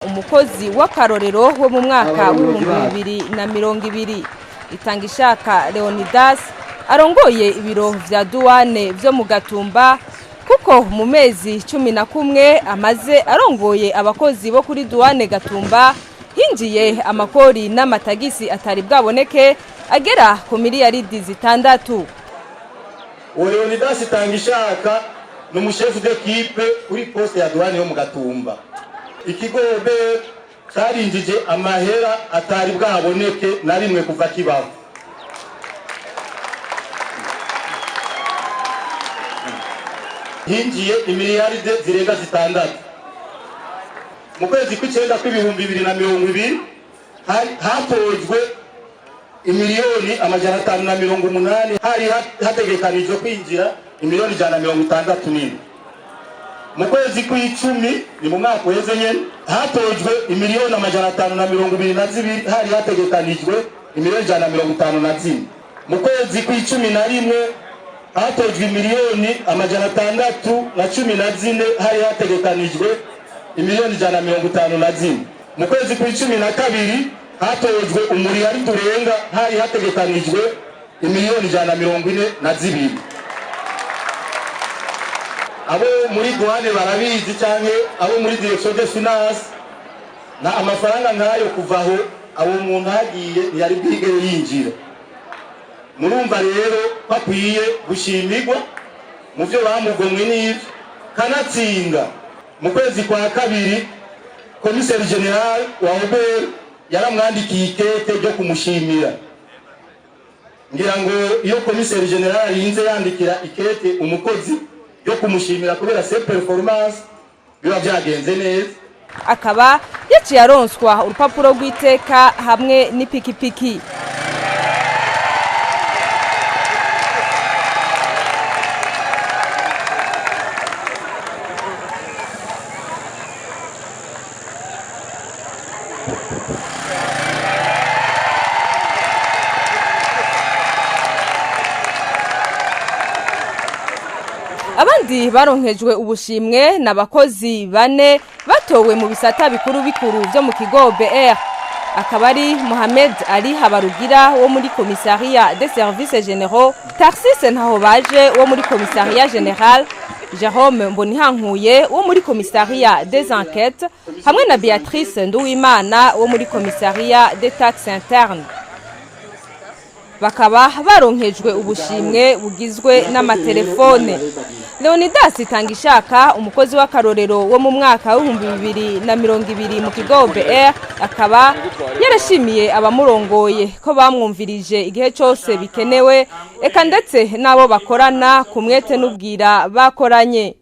umukozi w'akarorero wo mu mwaka w'ibihumbi 2020 Itangishaka Leonidas arongoye ibiro vya douane vyo mu Gatumba kuko mu mezi 11 amaze arongoye abakozi bo kuri douane Gatumba hinjiye amakori n'amatagisi atari bwaboneke agera ku miliyaridi 6. Leonidas Itangishaka n'umushefu d'equipe kuri poste ya douane yo mu Gatumba. Ikigobe carinjije amahera atari bwaboneke na rimwe kuva kibaho. Hinjiye imiliyaride zirenga 6. Mu kwezi kw'icenda kw'ibihumbi 2020 hatojwe imiliyoni 580 hari hategekanijwe kwinjira imiliyoni 164. Mu kwezi kw'icumi ni mu mwaka uheze nyene hatojwe imiliyoni 522 hari hategekanijwe imiliyoni 154. Mu kwezi kw'icumi na rimwe hatojwe imiliyoni 614 hari hategekanijwe imiliyoni 154. Mu kwezi kw'icumi na kabiri hatojwe umuriyari urenga hari hategekanijwe imiliyoni 142. Abo muri douane barabizi cyane abo muri direction de finance na amafaranga nkayo kuvaho abo umuntu hagiye yari bwigere yinjira. Murumva rero bakwiye gushimirwa mu byo bamugomwe n'ivyo kanatsinda. Mu kwezi kwa kabiri commissaire general wa Obel yaramwandikiye ikete ryo kumushimira. Ngira ngo iyo commissaire general yinze yandikira ikete umukozi yo kumushimira kubera se performance biba byagenze neza, akaba yaciye aronswa urupapuro rw'iteka hamwe n'ipikipiki. Abandi baronkejwe ubushimwe n'abakozi 4 batowe mu bisata bikuru byo mu kigo BR. Akabari Mohamed Ali Habarugira wo muri Commissariat des Services Généraux, Tarcisse Ntahobaje wo muri Commissariat Général, Jérôme Mbonihankuye wo muri Commissariat des Enquêtes, hamwe na Beatrice Nduwimana wo muri Commissariat des Taxes Internes. Bakaba baronkejwe ubushimwe bugizwe n'amatelefone. Leonidas Itangishaka umukozi w'akarorero wo mu mwaka w'ibihumbi 2020 mu kigo BR akaba yarashimiye abamurongoye ko bamwumvirije igihe cyose bikenewe eka ndetse nabo bakorana kumwete n'ubwira bakoranye.